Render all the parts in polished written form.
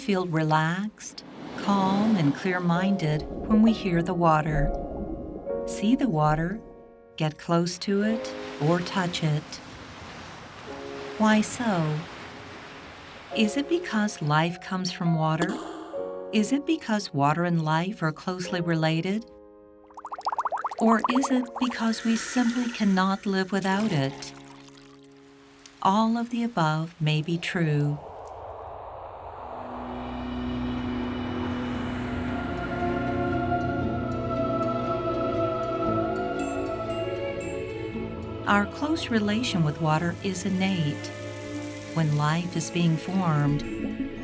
feel relaxed, calm, and clear-minded when we hear the water. See the water, get close to it, or touch it. Why so? Is it because life comes from water? Is it because water and life are closely related? Or is it because we simply cannot live without it? All of the above may be true. Our close relation with water is innate. When life is being formed,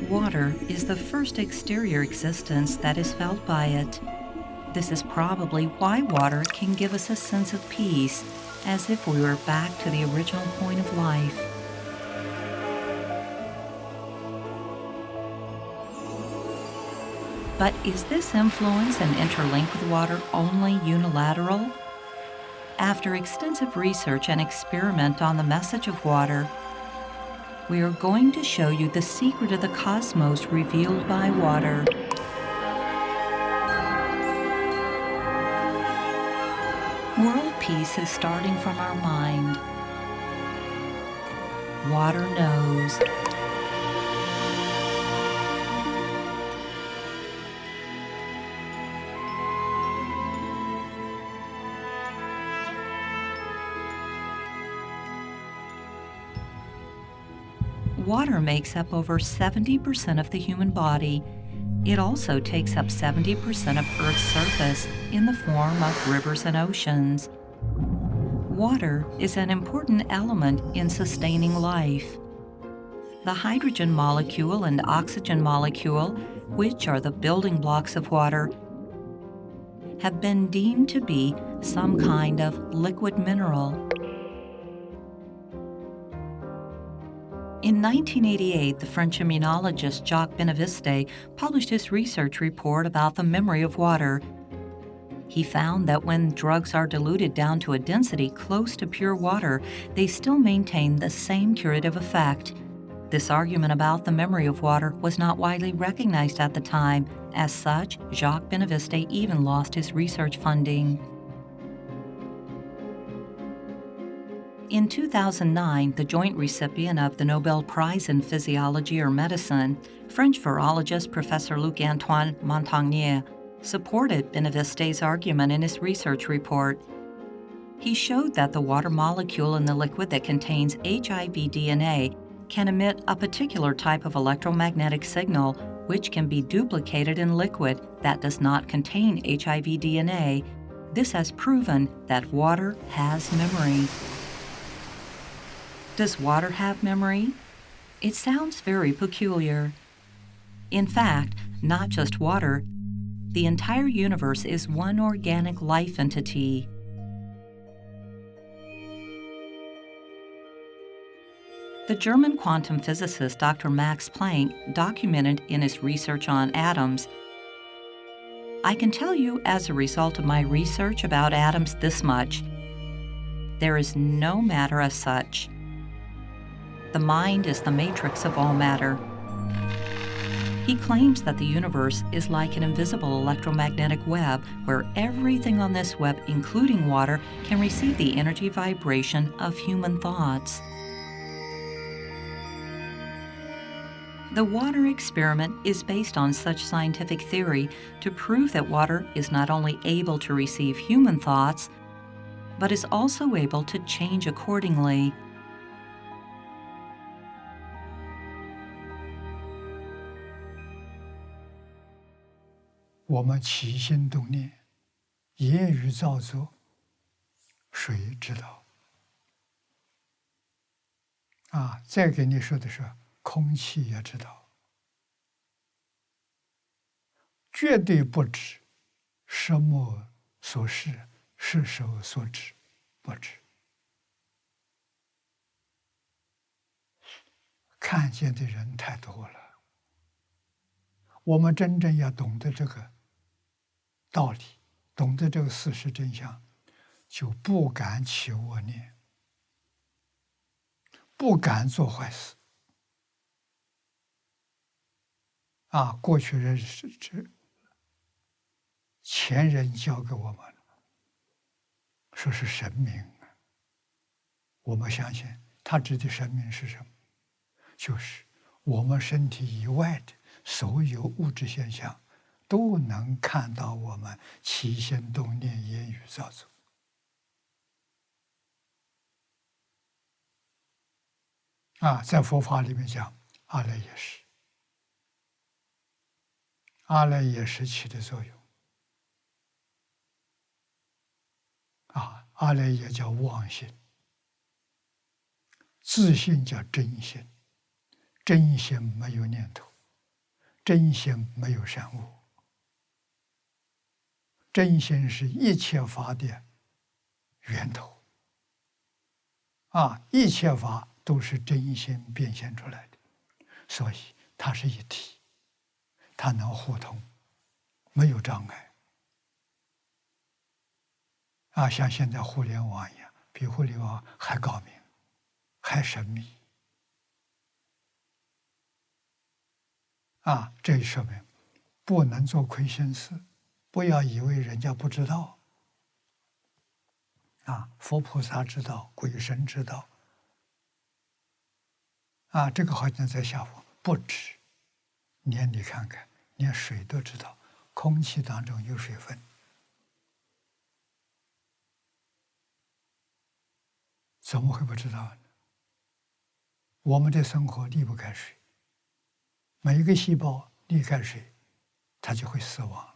water is the first exterior existence that is felt by it. This is probably why water can give us a sense of peace, as if we were back to the original point of life. But is this influence and interlink with water only unilateral? After extensive research and experiment on the message of water, we are going to show you the secret of the cosmos revealed by water. World peace is starting from our mind. Water knows. Water makes up over 70% of the human body. It also takes up 70% of Earth's surface in the form of rivers and oceans. Water is an important element in sustaining life. The hydrogen molecule and oxygen molecule, which are the building blocks of water, have been deemed to be some kind of liquid mineral. In 1988, the French immunologist Jacques Benaviste published his research report about the memory of water. He found that when drugs are diluted down to a density close to pure water, they still maintain the same curative effect. This argument about the memory of water was not widely recognized at the time. As such, Jacques Benaviste even lost his research funding. In 2009, the joint recipient of the Nobel Prize in Physiology or Medicine, French virologist Professor Luc-Antoine Montagnier, supported Benaviste's argument in his research report. He showed that the water molecule in the liquid that contains HIV DNA can emit a particular type of electromagnetic signal, which can be duplicated in liquid that does not contain HIV DNA. This has proven that water has memory. Does water have memory? It sounds very peculiar. In fact, not just water, the entire universe is one organic life entity. The German quantum physicist Dr. Max Planck documented in his research on atoms, "I can tell you as a result of my research about atoms this much. There is no matter as such. The mind is the matrix of all matter." He claims that the universe is like an invisible electromagnetic web where everything on this web, including water, can receive the energy vibration of human thoughts. The water experiment is based on such scientific theory to prove that water is not only able to receive human thoughts, but is also able to change accordingly.我们起心动念，言语造作，谁知道？再给你说的是，空气也知道，绝对不知什么所示，是手所指，不知。看见的人太多了，我们真正要懂得这个道理，懂得这个事实真相，就不敢起恶念，不敢做坏事。过去人前人教给我们了，说是神明。我们相信他指的神明是什么？就是我们身体以外的所有物质现象，都能看到我们起心动念、言语造作。在佛法里面讲，阿赖耶识，阿赖耶识起的作用。阿赖耶叫妄心，自信叫真心，真心没有念头，真心没有善恶，真心是一切法的源头。一切法都是真心变现出来的，所以它是一体，它能互通，没有障碍。像现在互联网一样，比互联网还高明，还神秘。这说明不能做亏心事，不要以为人家不知道。佛菩萨知道，鬼神知道。这个好像在下佛不止，连你看看，连水都知道，空气当中有水分。怎么会不知道呢？我们的生活离不开水，每一个细胞离开水，它就会死亡了。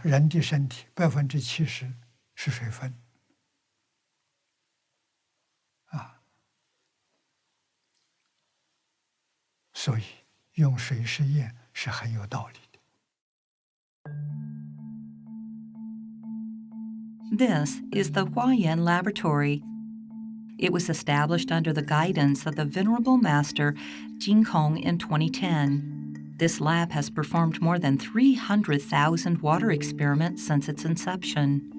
人的身体70%是水分。所以用水试验是很有道理的。This is the Huayan Laboratory. It was established under the guidance of the Venerable Master Jing Kong in 2010. This lab has performed more than 300,000 water experiments since its inception.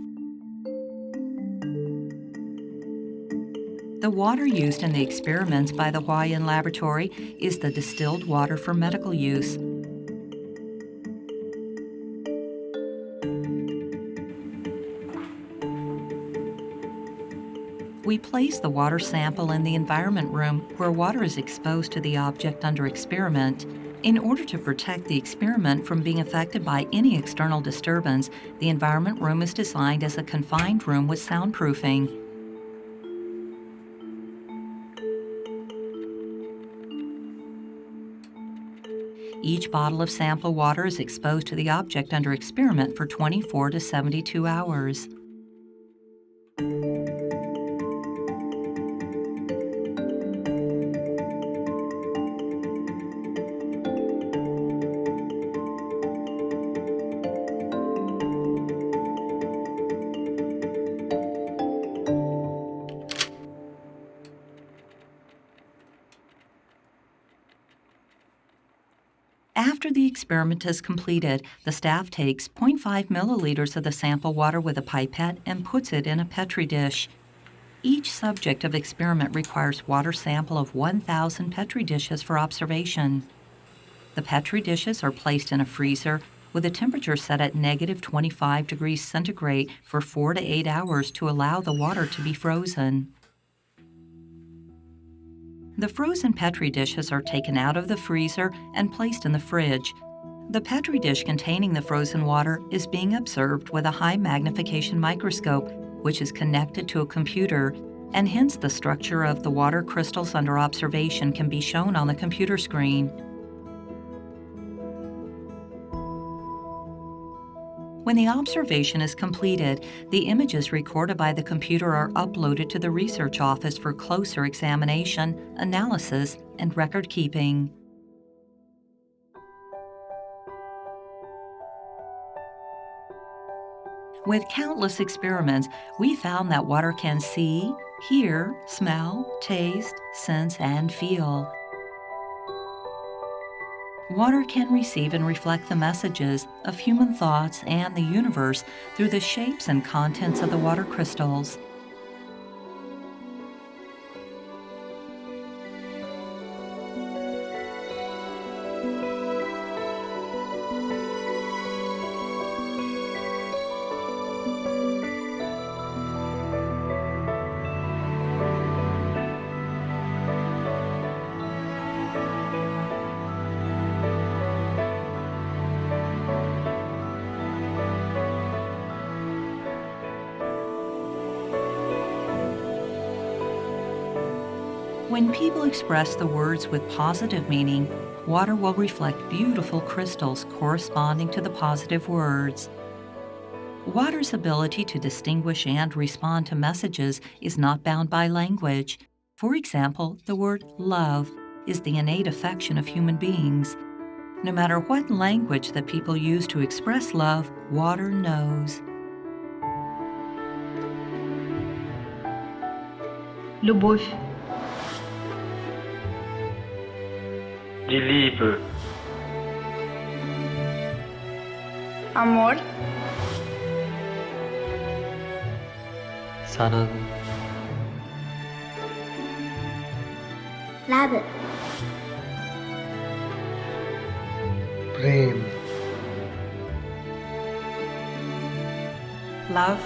The water used in the experiments by the Huayan Laboratory is the distilled water for medical use. We place the water sample in the environment room where water is exposed to the object under experiment. In order to protect the experiment from being affected by any external disturbance, the environment room is designed as a confined room with soundproofing. Each bottle of sample water is exposed to the object under experiment for 24 to 72 hours. After the experiment is completed, the staff takes 0.5 milliliters of the sample water with a pipette and puts it in a Petri dish. Each subject of experiment requires water sample of 1,000 Petri dishes for observation. The Petri dishes are placed in a freezer with a temperature set at -25 degrees centigrade for 4 to 8 hours to allow the water to be frozen. The frozen Petri dishes are taken out of the freezer and placed in the fridge. The Petri dish containing the frozen water is being observed with a high magnification microscope, which is connected to a computer, and hence the structure of the water crystals under observation can be shown on the computer screen. When the observation is completed, the images recorded by the computer are uploaded to the research office for closer examination, analysis, and record keeping. With countless experiments, we found that water can see, hear, smell, taste, sense, and feel. Water can receive and reflect the messages of human thoughts and the universe through the shapes and contents of the water crystals. When people express the words with positive meaning, water will reflect beautiful crystals corresponding to the positive words. Water's ability to distinguish and respond to messages is not bound by language. For example, the word love is the innate affection of human beings. No matter what language that people use to express love, water knows. Любовь. Die Liebe, Amor. 사랑, Love. Prem, Love.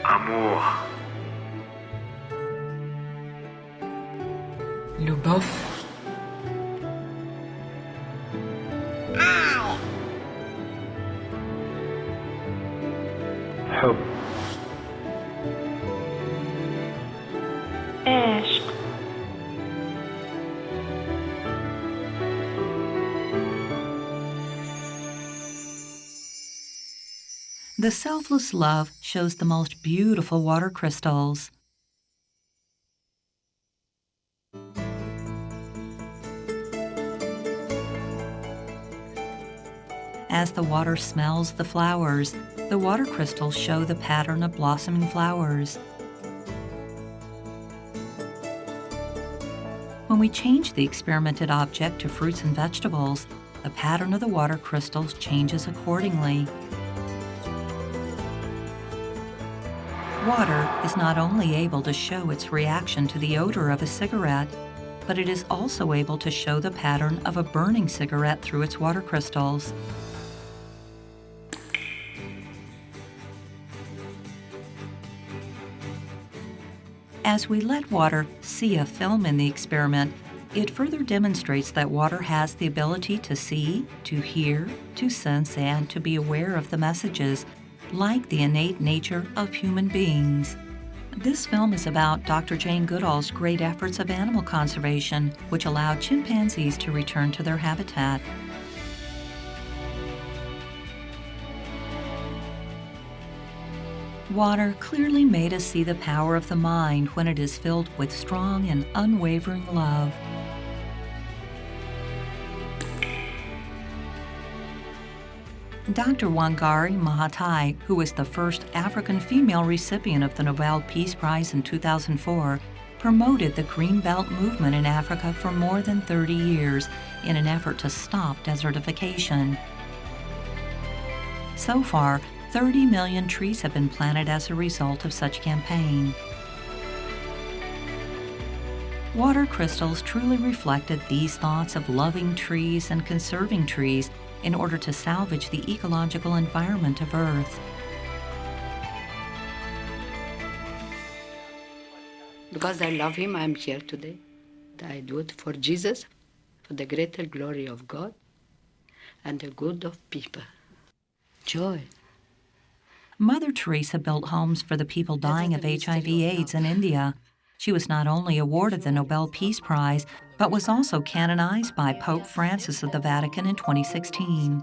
Amor, Любовь. حب, عشق. The selfless love shows the most beautiful water crystals. As the water smells the flowers, the water crystals show the pattern of blossoming flowers. When we change the experimented object to fruits and vegetables, the pattern of the water crystals changes accordingly. Water is not only able to show its reaction to the odor of a cigarette, but it is also able to show the pattern of a burning cigarette through its water crystals. As we let water see a film in the experiment, it further demonstrates that water has the ability to see, to hear, to sense, and to be aware of the messages, like the innate nature of human beings. This film is about Dr. Jane Goodall's great efforts of animal conservation, which allowed chimpanzees to return to their habitat. Water clearly made us see the power of the mind when it is filled with strong and unwavering love. Dr. Wangari Maathai, who was the first African female recipient of the Nobel Peace Prize in 2004, promoted the Green Belt movement in Africa for more than 30 years in an effort to stop desertification. So far, 30 million trees have been planted as a result of such campaign. Water crystals truly reflected these thoughts of loving trees and conserving trees in order to salvage the ecological environment of Earth. Because I love him, I'm here today. I do it for Jesus, for the greater glory of God and the good of people. Joy. Mother Teresa built homes for the people dying of HIV/AIDS in India. She was not only awarded the Nobel Peace Prize, but was also canonized by Pope Francis of the Vatican in 2016.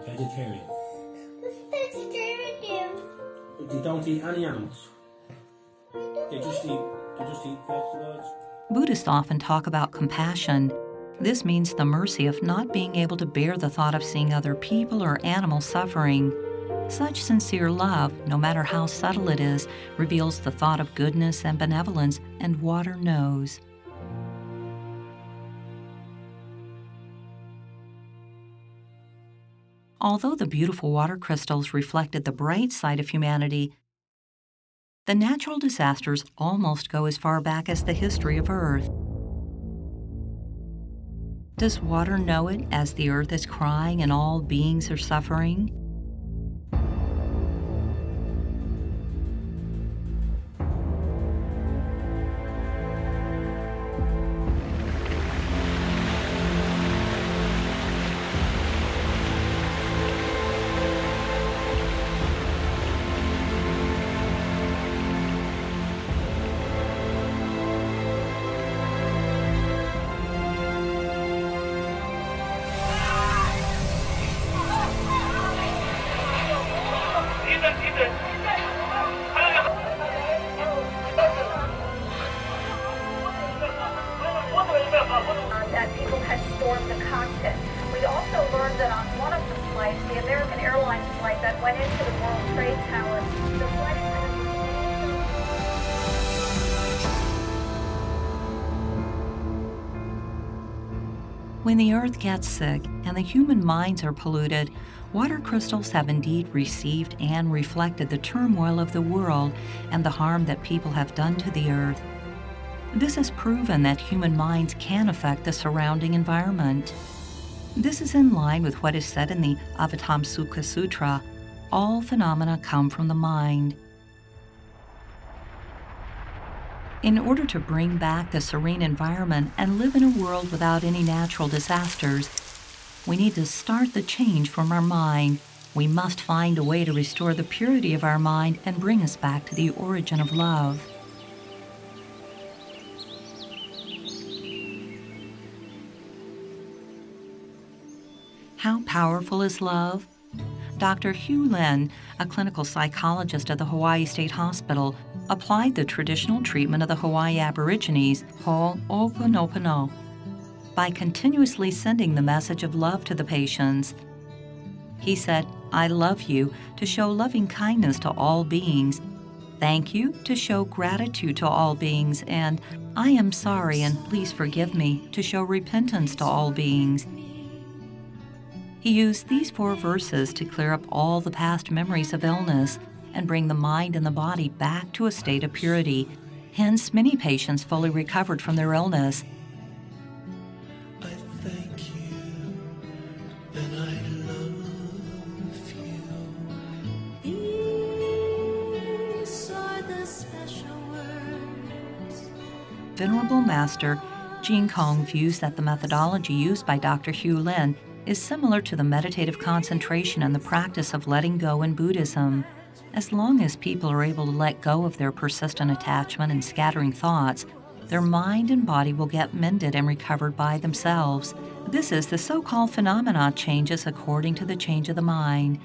Vegetarian. They don't eat any animals. They just eat vegetables. Buddhists often talk about compassion. This means the mercy of not being able to bear the thought of seeing other people or animals suffering. Such sincere love, no matter how subtle it is, reveals the thought of goodness and benevolence, and water knows. Although the beautiful water crystals reflected the bright side of humanity, The natural disasters almost go as far back as the history of Earth. Does water know it as the earth is crying and all beings are suffering? That people had stormed the cockpit. We also learned that on one of the flights, the American Airlines flight that went into the World Trade Tower, the flight attendants. When the earth gets sick and the human minds are polluted, water crystals have indeed received and reflected the turmoil of the world and the harm that people have done to the earth. This has proven that human minds can affect the surrounding environment. This is in line with what is said in the Avatamsukha Sutra: all phenomena come from the mind. In order to bring back the serene environment and live in a world without any natural disasters, we need to start the change from our mind. We must find a way to restore the purity of our mind and bring us back to the origin of love. How powerful is love? Dr. Hugh Lin, a clinical psychologist at the Hawaii State Hospital, applied the traditional treatment of the Hawaii Aborigines, Ho'oponopono, by continuously sending the message of love to the patients. He said, "I love you," to show loving kindness to all beings, "Thank you," to show gratitude to all beings, and "I am sorry and please forgive me," to show repentance to all beings. He used these 4 verses to clear up all the past memories of illness and bring the mind and the body back to a state of purity. Hence, many patients fully recovered from their illness. I thank you and I love you. These are the special words. Venerable Master Jing Kong views that the methodology used by Dr. Hugh Lin is similar to the meditative concentration and the practice of letting go in Buddhism. As long as people are able to let go of their persistent attachment and scattering thoughts, their mind and body will get mended and recovered by themselves. This is the so-called phenomena changes according to the change of the mind.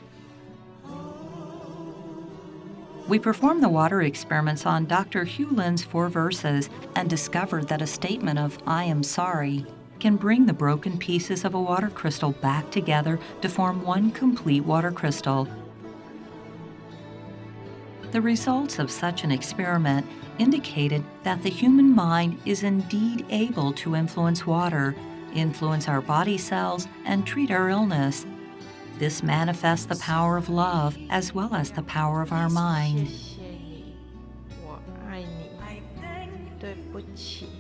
We performed the water experiments on Dr. Hugh Lin's 4 verses and discovered that a statement of "I am sorry" can bring the broken pieces of a water crystal back together to form one complete water crystal. The results of such an experiment indicated that the human mind is indeed able to influence water, influence our body cells, and treat our illness. This manifests the power of love as well as the power of our mind. 谢谢你，我爱你，对不起，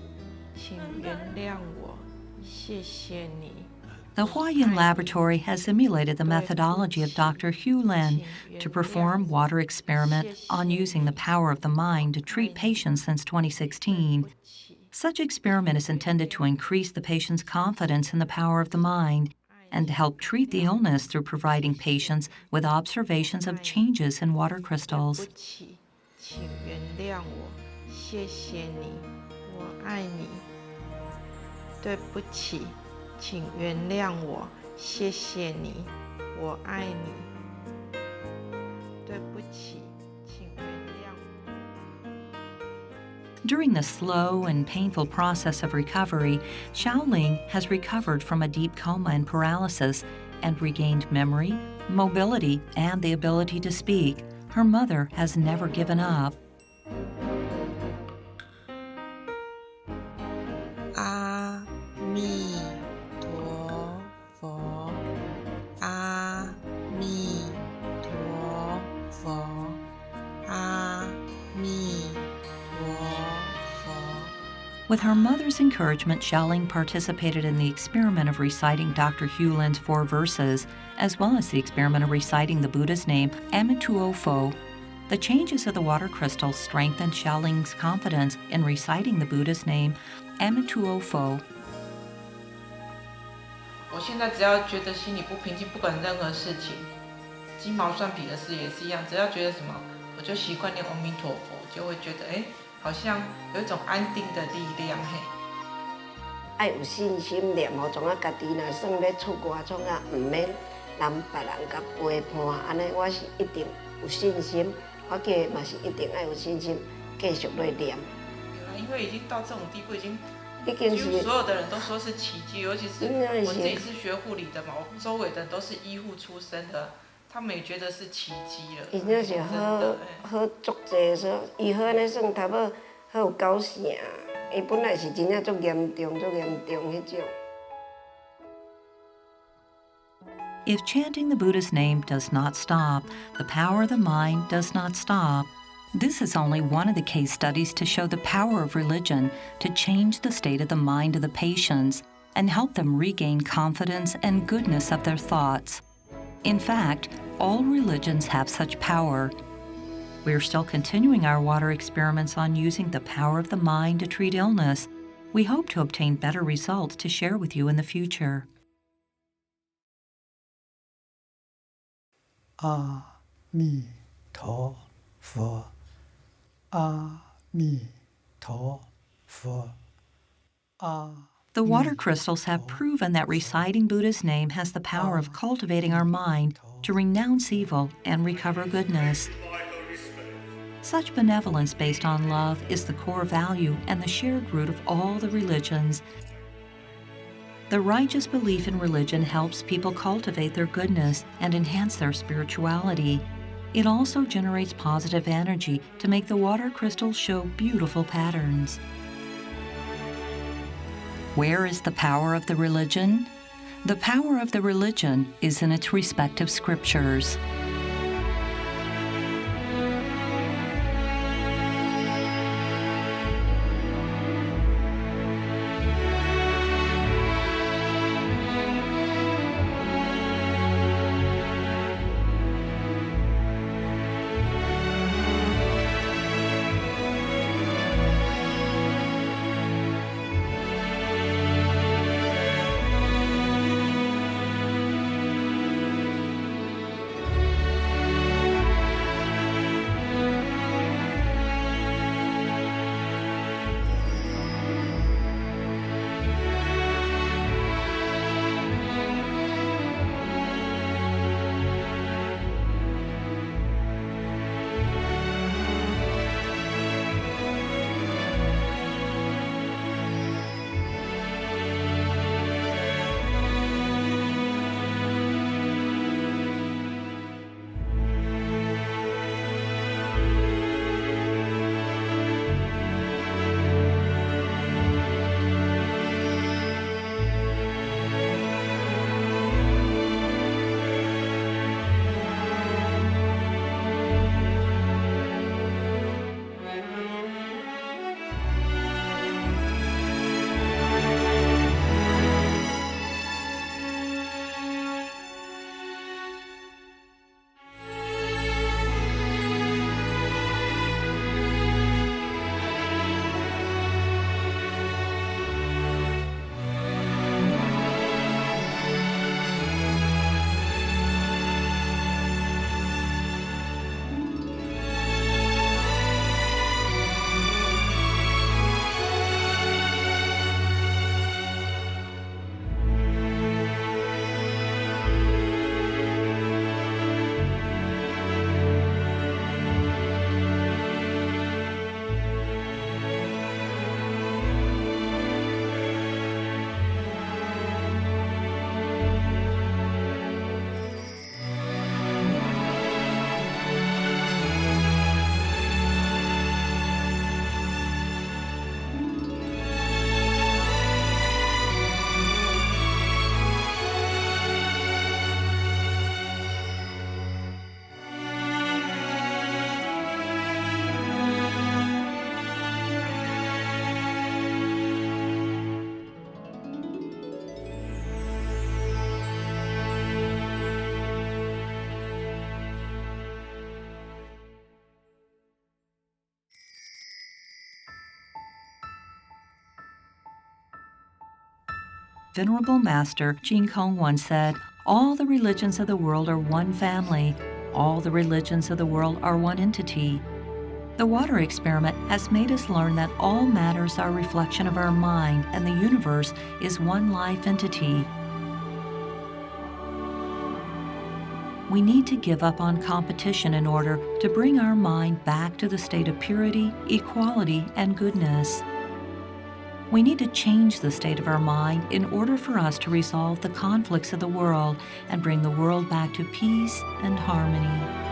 请原谅我，谢谢你。 The Hawaiian Laboratory has emulated the methodology of Dr. Hugh Lin to perform water experiment on using the power of the mind to treat patients since 2016. Such experiment is intended to increase the patient's confidence in the power of the mind and to help treat the illness through providing patients with observations of changes in water crystals. 请原谅我，谢谢你，我爱你。对不起，请原谅我，谢谢你，我爱你。对不起，请原谅我。 During the slow and painful process of recovery, Xiaoling has recovered from a deep coma and paralysis and regained memory, mobility, and the ability to speak. Her mother has never given up. 阿弥陀佛，阿弥陀佛，阿弥。With her mother's encouragement, Xiaoling participated in the experiment of reciting Dr. Hu Lin's 4 verses, as well as the experiment of reciting the Buddha's name, Amituo Fo. The changes of the water crystals strengthened Xiaoling's confidence in reciting the Buddha's name, Amituo Fo. 我现在只要觉得心里不平静，不管任何事情，鸡毛蒜皮的事也是一样，只要觉得什么，我就习惯念阿弥陀佛，就会觉得好像有一种安定的力量嘿。爱有信心念吼，从家己若算要出外创啊，唔免让别人甲陪伴，安尼我是一定有信心，我家嘛是一定爱有信心，继续来念。因为已经到这种地步，已经几乎所有的人都说是奇迹，尤其是我自己是学护理的嘛，我周围的人都是医护出身的。他们也觉得是奇迹了。伊那是好足济说，伊好安尼算头尾好有够成。伊本来是真正足严重迄种。If chanting the Buddha's name does not stop, the power of the mind does not stop. This is only one of the case studies to show the power of religion to change the state of the mind of the patients and help them regain confidence and goodness of their thoughts. In fact, all religions have such power. We are still continuing our water experiments on using the power of the mind to treat illness. We hope to obtain better results to share with you in the future. 阿弥陀佛，阿弥陀佛，阿。The water crystals have proven that reciting Buddha's name has the power of cultivating our mind to renounce evil and recover goodness. Such benevolence based on love is the core value and the shared root of all the religions. The righteous belief in religion helps people cultivate their goodness and enhance their spirituality. It also generates positive energy to make the water crystals show beautiful patterns. Where is the power of the religion? The power of the religion is in its respective scriptures. Venerable Master Jin Kong once said, "All the religions of the world are one family. All the religions of the world are one entity." The water experiment has made us learn that all matters are a reflection of our mind, and the universe is one life entity. We need to give up on competition in order to bring our mind back to the state of purity, equality, and goodness. We need to change the state of our mind in order for us to resolve the conflicts of the world and bring the world back to peace and harmony.